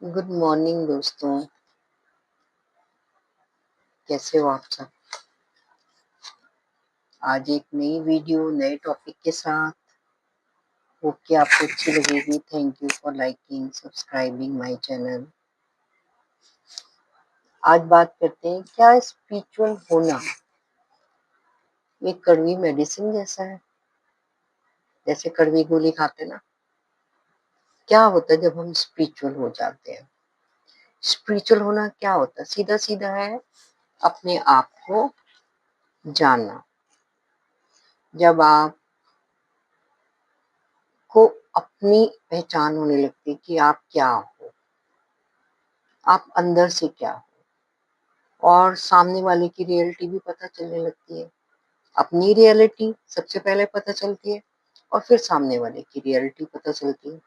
Good morning दोस्तों। कैसे हो आप सब? आज एक नई वीडियो नए टॉपिक के साथ। होप कि आपको अच्छी लगेगी। Thank you for liking subscribing my channel. आज बात करते हैं, क्या स्पिरिचुअल होना एक कड़वी मेडिसिन जैसा है? जैसे कड़वी गोली खाते ना, क्या होता है जब हम स्पिरिचुअल हो जाते हैं? स्पिरिचुअल होना क्या होता है? सीधा सीधा है अपने आप को जानना। जब आप को अपनी पहचान होने लगती है कि आप क्या हो, आप अंदर से क्या हो, और सामने वाले की रियलिटी भी पता चलने लगती है। अपनी रियलिटी सबसे पहले पता चलती है और फिर सामने वाले की रियलिटी पता चलती है।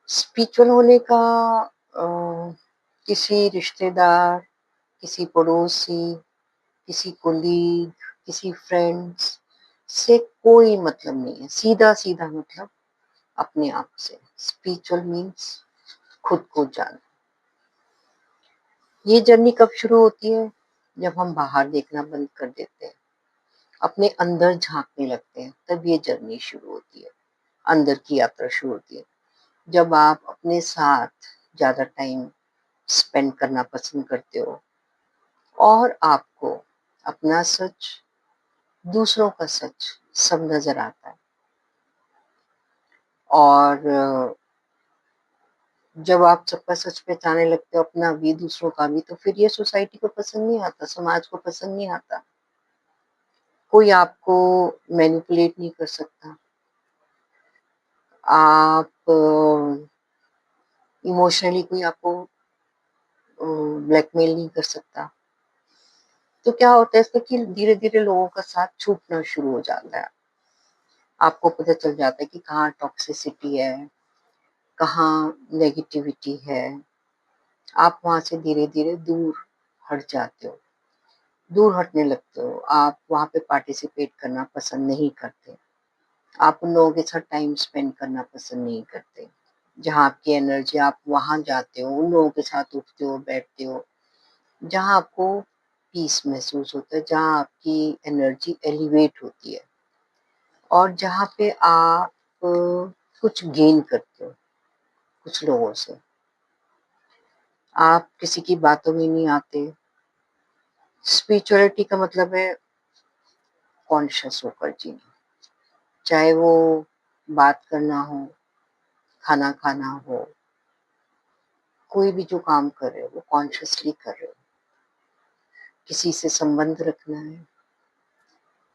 स्पिरिचुअल होने का अ, किसी रिश्तेदार, किसी पड़ोसी, किसी कोलीग, किसी फ्रेंड्स से कोई मतलब नहीं है। सीधा सीधा मतलब अपने आप से। स्पिरिचुअल मीन्स खुद को जानना। ये जर्नी कब शुरू होती है? जब हम बाहर देखना बंद कर देते हैं, अपने अंदर झांकने लगते हैं, तब ये जर्नी शुरू होती है। अंदर की यात्रा शुरू होती है जब आप अपने साथ ज्यादा टाइम स्पेंड करना पसंद करते हो और आपको अपना सच, दूसरों का सच सब नजर आता है। और जब आप सबका सच पहचानने लगते हो, अपना भी दूसरों का भी, तो फिर ये सोसाइटी को पसंद नहीं आता, समाज को पसंद नहीं आता। कोई आपको मैनिपुलेट नहीं कर सकता। आप इमोशनली कोई आपको ब्लैकमेल नहीं कर सकता। तो क्या होता है इसमें कि धीरे धीरे लोगों का साथ छूटना शुरू हो जाता है। आपको पता चल जाता है कि कहाँ टॉक्सिसिटी है, कहाँ नेगेटिविटी है। आप वहां से धीरे धीरे दूर हट जाते हो, दूर हटने लगते हो। आप वहां पे पार्टिसिपेट करना पसंद नहीं करते। आप उन लोगों के साथ टाइम स्पेंड करना पसंद नहीं करते। जहाँ आपकी एनर्जी, आप वहां जाते हो, उन लोगों के साथ उठते हो, बैठते हो जहाँ आपको पीस महसूस होता है, जहाँ आपकी एनर्जी एलिवेट होती है और जहाँ पे आप कुछ गेन करते हो कुछ लोगों से। आप किसी की बातों में नहीं आते। स्पिरिचुअलिटी का मतलब है कॉन्शियस होकर जीना। चाहे वो बात करना हो, खाना खाना हो, कोई भी जो काम कर रहे हो वो कॉन्शियसली कर रहे हो। किसी से संबंध रखना है,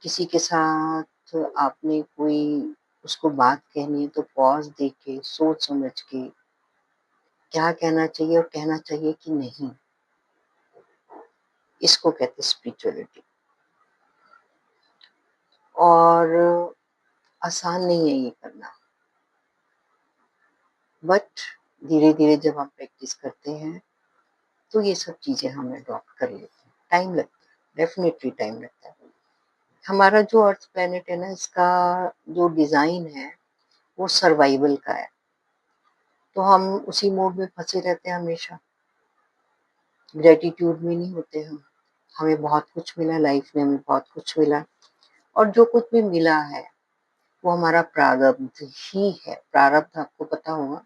किसी के साथ आपने कोई उसको बात कहनी है, तो पॉज दे के सोच समझ के क्या कहना चाहिए और कहना चाहिए कि नहीं, इसको कहते हैं स्पिरिचुअलिटी। और आसान नहीं है ये करना, बट धीरे धीरे जब हम प्रैक्टिस करते हैं तो ये सब चीजें हम अडॉप्ट कर लेते हैं। टाइम लगता है, डेफिनेटली टाइम लगता है। हमारा जो अर्थ प्लेनेट है ना, इसका जो डिजाइन है वो सर्वाइवल का है। तो हम उसी मोड में फंसे रहते हैं हमेशा। ग्रेटिट्यूड में नहीं होते हम। हमें बहुत कुछ मिला, लाइफ में हमें बहुत कुछ मिला, और जो कुछ भी मिला है वो हमारा प्रारब्ध ही है। प्रारब्ध आपको पता होगा,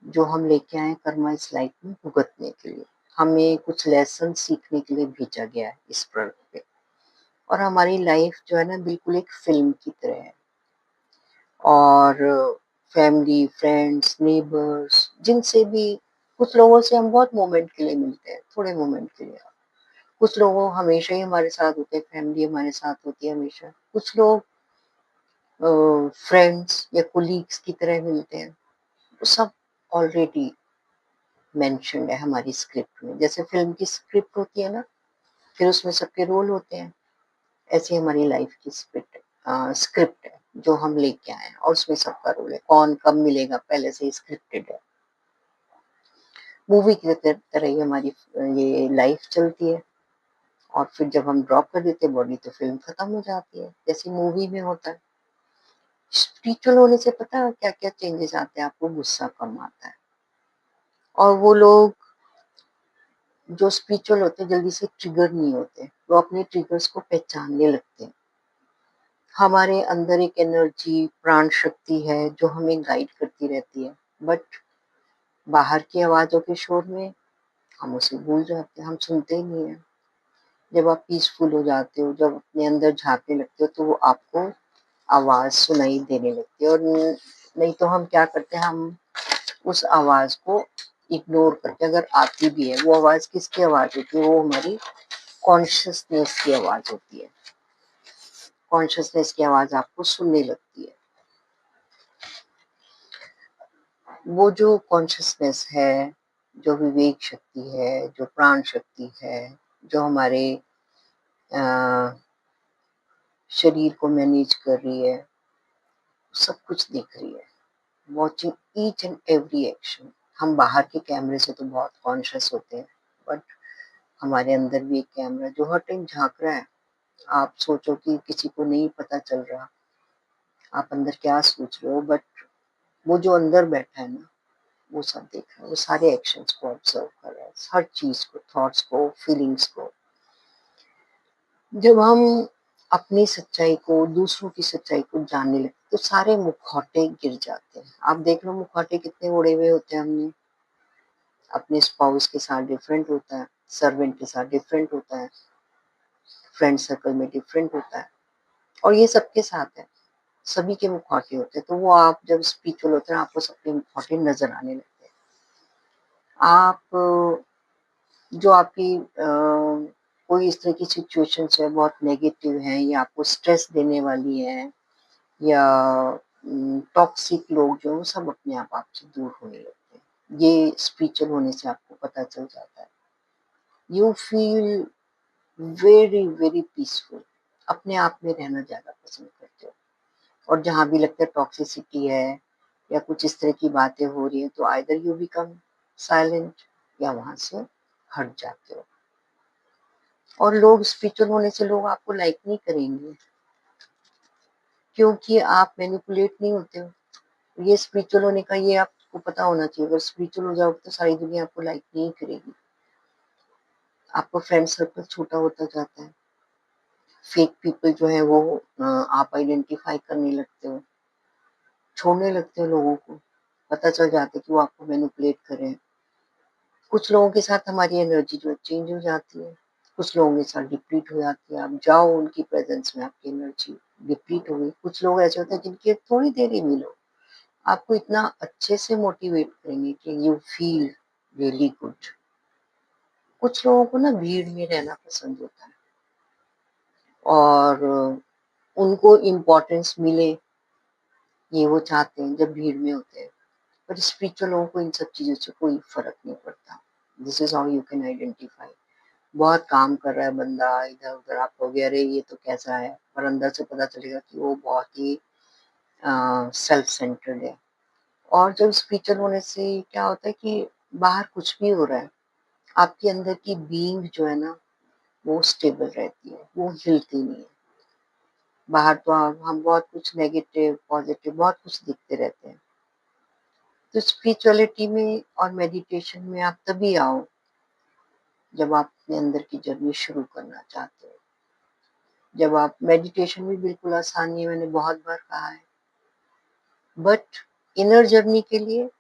जो हम लेके आए कर्मा इस लाइफ में भुगतने के लिए। हमें कुछ लेसन सीखने के लिए भेजा गया है इस पृथ्वी पे। और हमारी लाइफ जो है ना, बिल्कुल एक फिल्म की तरह है। और फैमिली, फ्रेंड्स, नेबर्स, जिनसे भी, कुछ लोगों से हम बहुत मोमेंट के लिए मिलते हैं, थोड़े मोमेंट के लिए। कुछ लोग हमेशा ही हमारे साथ होते हैं, फैमिली हमारे साथ होती है हमेशा। कुछ लोग फ्रेंड्स या कोलीग्स की तरह मिलते हैं। वो सब ऑलरेडी मेंशन्ड है हमारी स्क्रिप्ट में। जैसे फिल्म की स्क्रिप्ट होती है ना, फिर उसमें सबके रोल होते हैं। ऐसी हमारी लाइफ की स्क्रिप्ट है जो हम लेके आए हैं, और उसमें सबका रोल है। कौन कब मिलेगा पहले से ही स्क्रिप्टेड है। मूवी की तरह ही हमारी ये लाइफ चलती है। और फिर जब हम ड्रॉप कर देते हैं बॉडी, तो फिल्म खत्म हो जाती है, जैसे मूवी में होता है। स्पिरिचुअल होने से पता है क्या-क्या चेंजेस आते हैं, आपको गुस्सा कम आता है। और वो लोग जो स्पिरिचुअल होते हैं जल्दी से ट्रिगर नहीं होते, वो अपने ट्रिगर्स को पहचानने लगते हैं। हमारे अंदर एक एनर्जी, प्राण शक्ति है जो हमें गाइड करती रहती है, बट बाहर की आवाज़ों के शोर में हम उसे भूल जाते हैं, हम सुनते ही नहीं हैं। जब आप पीसफुल हो जाते हो, जब अपने अंदर झाँकने लगते हो तो वो आपको आवाज़ सुनाई देने लगती है। और नहीं तो हम क्या करते हैं, हम उस आवाज़ को इग्नोर करके, अगर आती भी है, वो आवाज़ किसकी आवाज़ होती है, वो हमारी कॉन्शसनेस की आवाज़ होती है। कॉन्शसनेस की आवाज़ आपको सुनने लगती है। वो जो कॉन्शसनेस है, जो विवेक शक्ति है, जो प्राण शक्ति है, जो हमारे अ, शरीर को मैनेज कर रही है, सब कुछ देख रही है, watching each and every action. हम बाहर के कैमरे से तो बहुत कॉन्शियस होते हैं, बट हमारे अंदर भी एक कैमरा जो हर टाइम झाँक रहा है। आप सोचो कि किसी को नहीं पता चल रहा, आप अंदर क्या सोच रहे हो, बट वो जो अंदर बैठा है ना, वो सब देख रहा है, वो सारे एक्शंस को ऑब्जर्व कर रहा है, हर चीज़ को, थॉट्स को, फीलिंग्स को। जब हम अपनी सच्चाई को, दूसरों की सच्चाई को जानने लगते तो सारे मुखौटे गिर जाते हैं। आप देख लो मुखौटे कितने ओढ़े हुए होते हैं हमने। अपने स्पाउस के साथ डिफरेंट होता है, सर्वेंट के साथ डिफरेंट होता है, फ्रेंड सर्कल में डिफरेंट होता है, और ये सबके साथ है। सभी के मुखौटे होते हैं, तो वो आप जब स्पिरिचुअल होते हैं, आपको सबके मुखौटे नज़र आने लगते हैं। आप जो आपकी कोई इस तरह की सिचुएशंस है, बहुत नेगेटिव हैं या आपको स्ट्रेस देने वाली हैं, या टॉक्सिक लोग जो हैं, वो सब अपने आप आपसे दूर होने लगते हैं। ये स्पिरिचुअल होने से आपको पता चल जाता है। You feel very, very peaceful. अपने आप में रहना ज़्यादा पसंद करते हो। और जहाँ भी लगता है टॉक्सिसिटी है या कुछ इस तरह की बातें हो रही हैं, तो आइदर यू बिकम साइलेंट या वहाँ से हट जाते हो। और लोग स्पिरिचुअल होने से लोग आपको लाइक नहीं करेंगे, क्योंकि आप मैनिपुलेट नहीं होते हो। ये स्पिरिचुअल होने का ये आपको पता होना चाहिए। अगर स्पिरिचुअल हो जाओगे तो सारी दुनिया आपको लाइक नहीं करेगी। आपका फ्रेंड सर्कल छोटा होता जाता है। फेक पीपल जो है वो आप आइडेंटिफाई करने लगते हो, छोड़ने लगते हो लोगों को। पता चल जाता है कि वो आपको मैनिपुलेट कर रहे हैं। कुछ लोगों के साथ हमारी एनर्जी जो है चेंज हो जाती है, कुछ लोगों के साथ डिप्लीट हो जाती है। आप जाओ उनकी प्रेजेंस में, आपकी एनर्जी डिप्लीट हो गई। कुछ लोग ऐसे होते हैं जिनके थोड़ी देर ही मिलो, आपको इतना अच्छे से मोटिवेट करेंगे कि यू फील रियली गुड। कुछ लोगों को ना भीड़ में रहना पसंद होता है, और उनको इम्पोर्टेंस मिले, ये वो चाहते हैं जब भीड़ में होते हैं। पर स्पिरिचुअल लोगों को इन सब चीज़ों से कोई फ़र्क नहीं पड़ता। This is how you can identify. बहुत काम कर रहा है बंदा, इधर-उधर आप कहोगे अरे ये तो कैसा है? पर अंदर से पता चलेगा कि वो बहुत ही सेल्फ सेंटर्ड है। और जब स्पिरिचुअल होने से क्या होता है कि बाहर कुछ भी हो रहा है, आपके अंदर की बीइंग जो है ना, वो स्टेबल रहती है, वो हिलती नहीं है। बाहर तो हम बहुत कुछ नेगेटिव, पॉज़िटिव बहुत कुछ दिखते रहते हैं। तो स्पिरिचुअलिटी में और मेडिटेशन में आप तभी आओ, जब आप अपने अंदर की जर्नी शुरू करना चाहते हो। जब आप मेडिटेशन भी बिल्कुल आसान नहीं है, मैंने बहुत बार कहा है, बट इनर जर्नी के लिए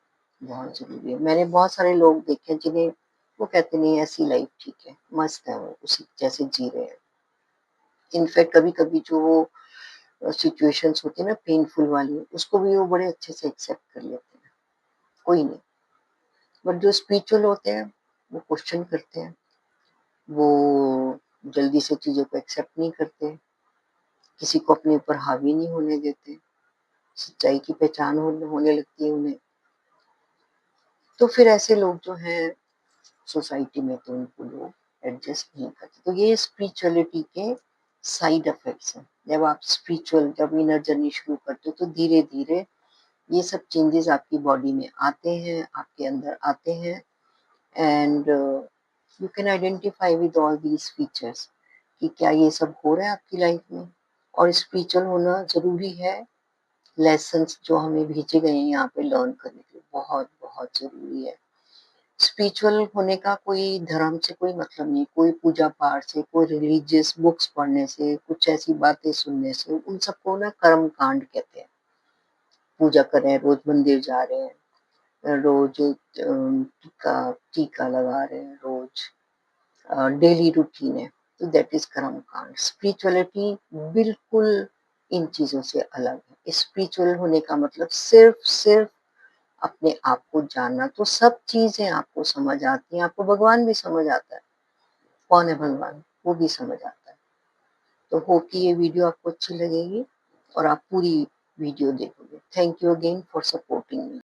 बहुत ज़रूरी है। मैंने बहुत सारे लोग देखे हैं जिन्हें वो कहते नहीं ऐसी लाइफ ठीक है, मस्त है वो, उसी जैसे जी रहे हैं। इनफैक्ट कभी-कभी जो वो सिचुएशंस होती है ना पेनफुल वाली, उसको भी वो बड़े अच्छे से एक्सेप्ट कर लेते हैं, कोई नहीं। बट जो स्पिरिचुअल होते हैं, वो क्वेश्चन करते हैं, वो जल्दी से चीज़ों को एक्सेप्ट नहीं करते, किसी को अपने ऊपर हावी नहीं होने देते, सच्चाई की पहचान होने लगती है उन्हें। तो फिर ऐसे लोग जो हैं सोसाइटी में, तो उनको लोग एडजस्ट नहीं करते। तो ये स्पिरिचुअलिटी के साइड इफेक्ट्स हैं। जब इनर जर्नी शुरू करते हो तो धीरे-धीरे ये सब चेंजेस आपकी बॉडी में आते हैं, आपके अंदर आते हैं, and you can identify with all these features कि क्या ये सब हो रहा है आपकी लाइफ में। और स्पिरिचुअल होना ज़रूरी है, लेसन्स जो हमें भेजे गए हैं यहाँ पे लर्न करने के लिए, बहुत ज़रूरी है। स्पिरिचुअल होने का कोई धर्म से कोई मतलब नहीं, कोई पूजा-पाठ से, कोई रिलीजियस बुक्स पढ़ने से, कुछ ऐसी बातें सुनने से, उन सबको ना कर्म कांड कहते हैं। पूजा कर रहे हैं, रोज़ मंदिर जा रहे हैं, रोज़ टीका टीका लगा रहे हैं, रोज़ डेली रूटीन है, तो दैट इज़ कर्म कांड। स्पिरिचुअलिटी बिल्कुल इन चीज़ों से अलग है। स्पिरिचुअल होने का मतलब सिर्फ़ अपने आप को जानना, तो सब चीज़ें आपको समझ आती हैं, आपको भगवान भी समझ आता है। कौन है भगवान? वो भी समझ आता है। तो होप कि ये वीडियो आपको अच्छी लगेगी और आप पूरी वीडियो देखोगे। Thank you again for supporting me.